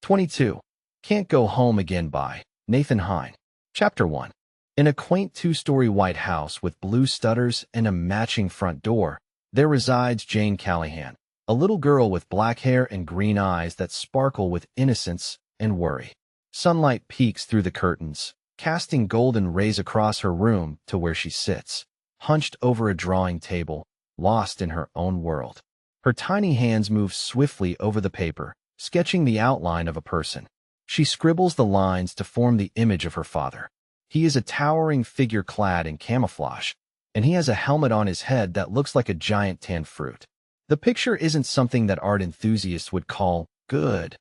22. Can't Go Home Again by Nathan Hine. Chapter 1. In a quaint two-story white house with blue studders and a matching front door, there resides Jane Callahan, a little girl with black hair and green eyes that sparkle with innocence and worry. Sunlight peeks through the curtains, casting golden rays across her room to where she sits, hunched over a drawing table, lost in her own world. Her tiny hands move swiftly over the paper, sketching the outline of a person. She scribbles the lines to form the image of her father. He is a towering figure clad in camouflage, and he has a helmet on his head that looks like a giant tan fruit. The picture isn't something that art enthusiasts would call good,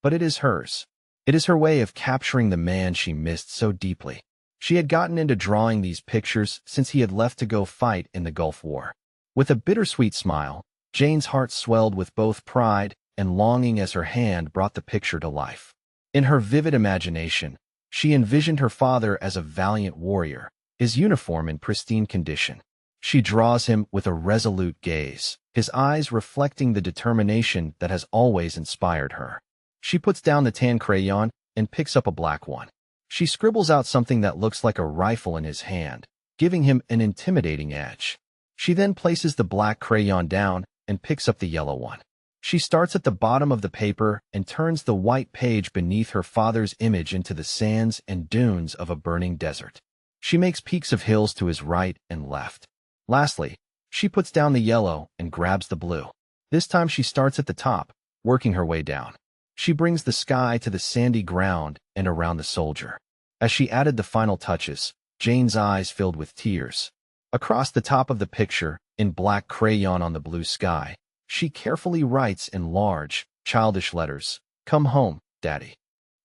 but it is hers. It is her way of capturing the man she missed so deeply. She had gotten into drawing these pictures since he had left to go fight in the Gulf War. With a bittersweet smile, Jane's heart swelled with both pride and longing as her hand brought the picture to life. In her vivid imagination, she envisioned her father as a valiant warrior, his uniform in pristine condition. She draws him with a resolute gaze, his eyes reflecting the determination that has always inspired her. She puts down the tan crayon and picks up a black one. She scribbles out something that looks like a rifle in his hand, giving him an intimidating edge. She then places the black crayon down and picks up the yellow one. She starts at the bottom of the paper and turns the white page beneath her father's image into the sands and dunes of a burning desert. She makes peaks of hills to his right and left. Lastly, she puts down the yellow and grabs the blue. This time she starts at the top, working her way down. She brings the sky to the sandy ground and around the soldier. As she added the final touches, Jane's eyes filled with tears. Across the top of the picture, in black crayon on the blue sky, she carefully writes in large, childish letters, "Come home, Daddy."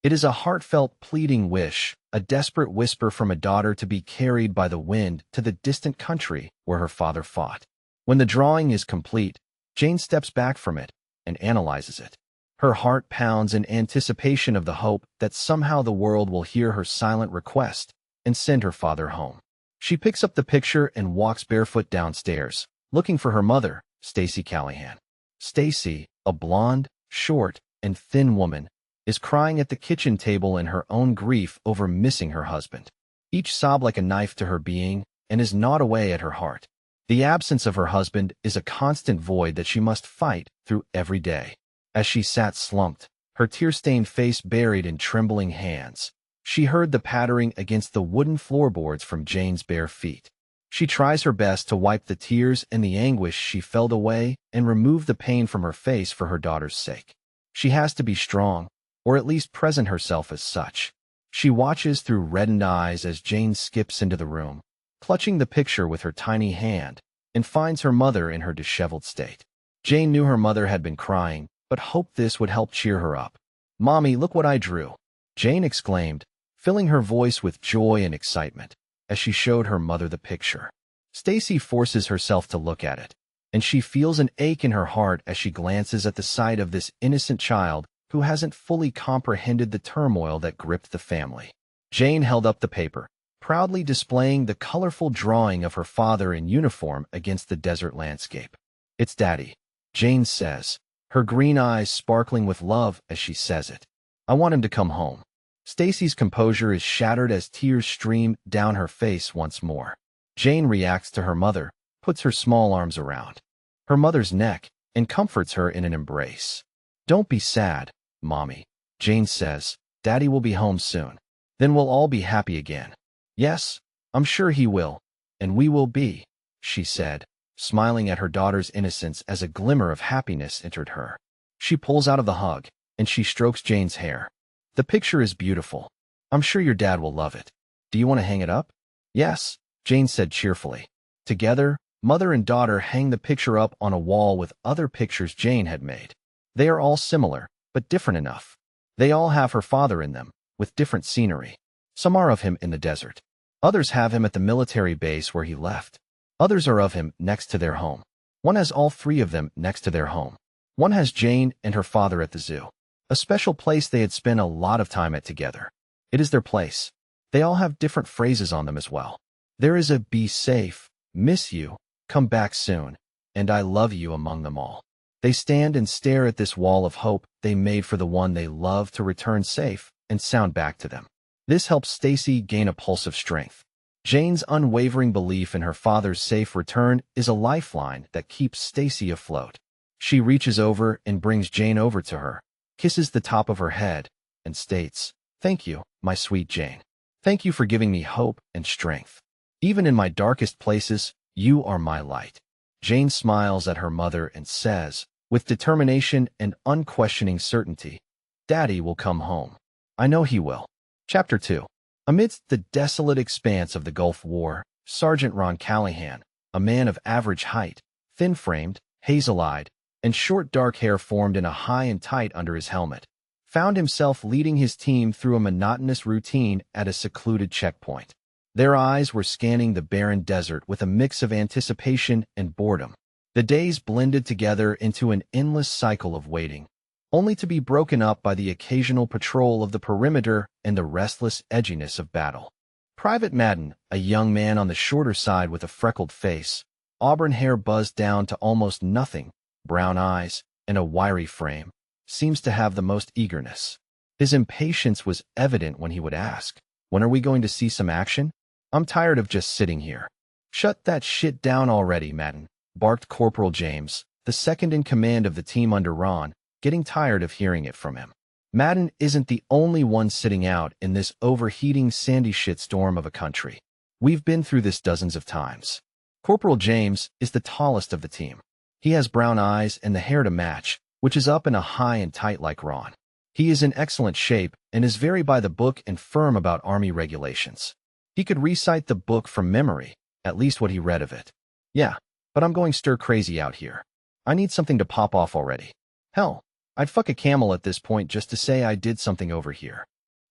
It is a heartfelt, pleading wish, a desperate whisper from a daughter to be carried by the wind to the distant country where her father fought. When the drawing is complete, Jane steps back from it and analyzes it. Her heart pounds in anticipation of the hope that somehow the world will hear her silent request and send her father home. She picks up the picture and walks barefoot downstairs, looking for her mother, Stacy Callahan. Stacy, a blonde, short, and thin woman, is crying at the kitchen table in her own grief over missing her husband. Each sob like a knife to her being and is gnawed away at her heart. The absence of her husband is a constant void that she must fight through every day. As she sat slumped, her tear-stained face buried in trembling hands, she heard the pattering against the wooden floorboards from Jane's bare feet. She tries her best to wipe the tears and the anguish she felt away and remove the pain from her face for her daughter's sake. She has to be strong, or at least present herself as such. She watches through reddened eyes as Jane skips into the room, clutching the picture with her tiny hand, and finds her mother in her disheveled state. Jane knew her mother had been crying, but hoped this would help cheer her up. "Mommy, look what I drew," Jane exclaimed, filling her voice with joy and excitement as she showed her mother the picture. Stacy forces herself to look at it, and she feels an ache in her heart as she glances at the sight of this innocent child who hasn't fully comprehended the turmoil that gripped the family. Jane held up the paper, proudly displaying the colorful drawing of her father in uniform against the desert landscape. "It's Daddy," Jane says, her green eyes sparkling with love as she says it. "I want him to come home." Stacy's composure is shattered as tears stream down her face once more. Jane reacts to her mother, puts her small arms around her mother's neck, and comforts her in an embrace. "Don't be sad, Mommy," Jane says. "Daddy will be home soon. Then we'll all be happy again." "Yes, I'm sure he will, and we will be," she said, smiling at her daughter's innocence as a glimmer of happiness entered her. She pulls out of the hug, and she strokes Jane's hair. "The picture is beautiful. I'm sure your dad will love it. Do you want to hang it up?" "Yes," Jane said cheerfully. Together, mother and daughter hang the picture up on a wall with other pictures Jane had made. They are all similar, but different enough. They all have her father in them, with different scenery. Some are of him in the desert. Others have him at the military base where he left. Others are of him next to their home. One has all three of them next to their home. One has Jane and her father at the zoo, a special place they had spent a lot of time at together. It is their place. They all have different phrases on them as well. There is a "be safe," "miss you," "come back soon," and "I love you" among them all. They stand and stare at this wall of hope they made for the one they love to return safe and sound back to them. This helps Stacy gain a pulse of strength. Jane's unwavering belief in her father's safe return is a lifeline that keeps Stacy afloat. She reaches over and brings Jane over to her, kisses the top of her head, and states, "Thank you, my sweet Jane. Thank you for giving me hope and strength. Even in my darkest places, you are my light." Jane smiles at her mother and says, with determination and unquestioning certainty, "Daddy will come home. I know he will." Chapter 2. Amidst the desolate expanse of the Gulf War, Sergeant Ron Callahan, a man of average height, thin-framed, hazel-eyed, and short dark hair formed in a high and tight under his helmet, found himself leading his team through a monotonous routine at a secluded checkpoint. Their eyes were scanning the barren desert with a mix of anticipation and boredom. The days blended together into an endless cycle of waiting, only to be broken up by the occasional patrol of the perimeter and the restless edginess of battle. Private Madden, a young man on the shorter side with a freckled face, auburn hair buzzed down to almost nothing, brown eyes, and a wiry frame, seems to have the most eagerness. His impatience was evident when he would ask, "When are we going to see some action? I'm tired of just sitting here." "Shut that shit down already, Madden," barked Corporal James, the second in command of the team under Ron, getting tired of hearing it from him. Madden isn't the only one sitting out in this overheating sandy shitstorm of a country. We've been through this dozens of times. Corporal James is the tallest of the team. He has brown eyes and the hair to match, which is up in a high and tight like Ron. He is in excellent shape and is very by the book and firm about Army regulations. He could recite the book from memory, at least what he read of it. "Yeah, but I'm going stir-crazy out here. I need something to pop off already. Hell, I'd fuck a camel at this point just to say I did something over here."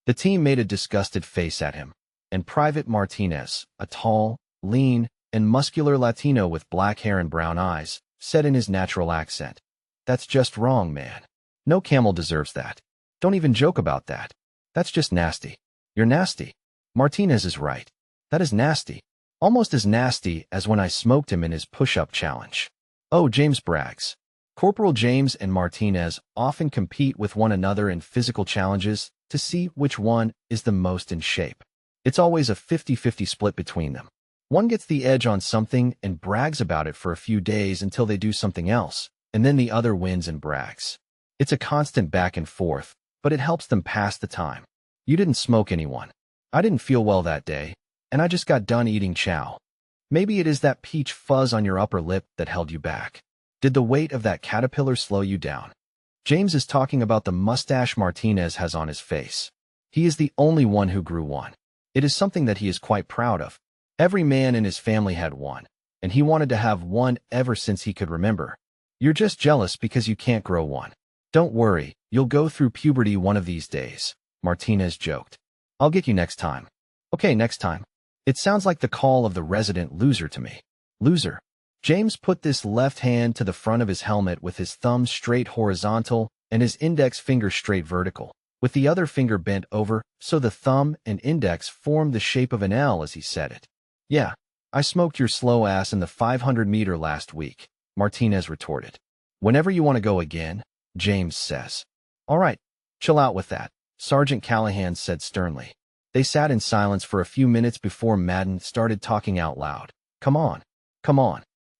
The team made a disgusted face at him, and Private Martinez, a tall, lean, and muscular Latino with black hair and brown eyes, said in his natural accent, "That's just wrong, man. No camel deserves that. Don't even joke about that. That's just nasty. You're nasty." Martinez is right. That is nasty. Almost as nasty as when I smoked him in his push-up challenge. Oh, James brags. Corporal James and Martinez often compete with one another in physical challenges to see which one is the most in shape. It's always a 50-50 split between them. One gets the edge on something and brags about it for a few days until they do something else, and then the other wins and brags. It's a constant back and forth, but it helps them pass the time. You didn't smoke anyone. I didn't feel well that day, and I just got done eating chow. Maybe it is that peach fuzz on your upper lip that held you back. Did the weight of that caterpillar slow you down? James is talking about the mustache Martinez has on his face. He is the only one who grew one. It is something that he is quite proud of. Every man in his family had one, and he wanted to have one ever since he could remember. You're just jealous because you can't grow one. Don't worry, you'll go through puberty one of these days, Martinez joked. I'll get you next time. Okay, next time. It sounds like the call of the resident loser to me. Loser. James put this left hand to the front of his helmet with his thumb straight horizontal and his index finger straight vertical, with the other finger bent over so the thumb and index formed the shape of an L as he said it. Yeah, I smoked your slow ass in the 500-meter last week, Martinez retorted. Whenever you want to go again, James says. All right, chill out with that, Sergeant Callahan said sternly. They sat in silence for a few minutes before Madden started talking out loud. Come on.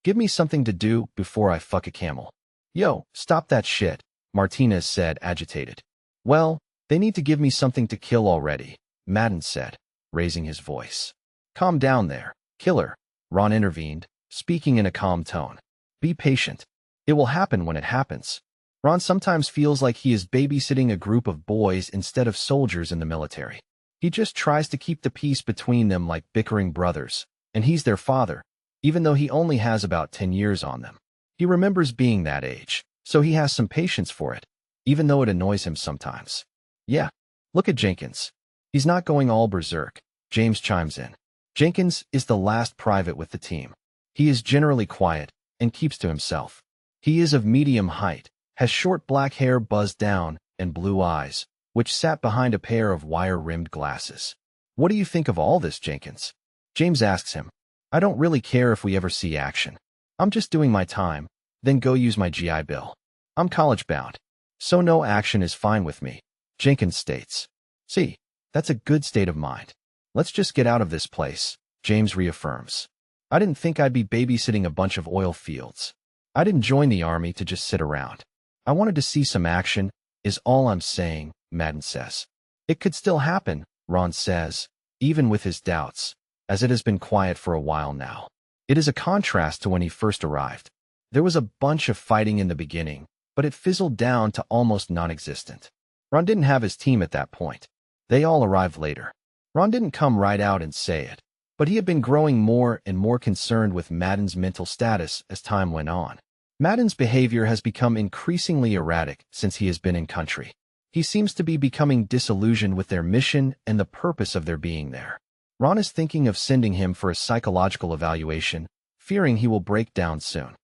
Give me something to do before I fuck a camel. Yo, stop that shit, Martinez said, agitated. Well, they need to give me something to kill already, Madden said, raising his voice. Calm down there, killer, Ron intervened, speaking in a calm tone. Be patient. It will happen when it happens. Ron sometimes feels like he is babysitting a group of boys instead of soldiers in the military. He just tries to keep the peace between them like bickering brothers, and he's their father, even though he only has about 10 years on them. He remembers being that age, so he has some patience for it, even though it annoys him sometimes. Yeah, look at Jenkins. He's not going all berserk, James chimes in. Jenkins is the last private with the team. He is generally quiet and keeps to himself. He is of medium height, has short black hair buzzed down, and blue eyes, which sat behind a pair of wire-rimmed glasses. What do you think of all this, Jenkins? James asks him. I don't really care if we ever see action. I'm just doing my time, then go use my GI Bill. I'm college-bound, so no action is fine with me, Jenkins states. See, that's a good state of mind. Let's just get out of this place, James reaffirms. I didn't think I'd be babysitting a bunch of oil fields. I didn't join the army to just sit around. I wanted to see some action, is all I'm saying, Madden says. It could still happen, Ron says, even with his doubts, as it has been quiet for a while now. It is a contrast to when he first arrived. There was a bunch of fighting in the beginning, but it fizzled down to almost non-existent. Ron didn't have his team at that point. They all arrived later. Ron didn't come right out and say it, but he had been growing more and more concerned with Madden's mental status as time went on. Madden's behavior has become increasingly erratic since he has been in country. He seems to be becoming disillusioned with their mission and the purpose of their being there. Ron is thinking of sending him for a psychological evaluation, fearing he will break down soon.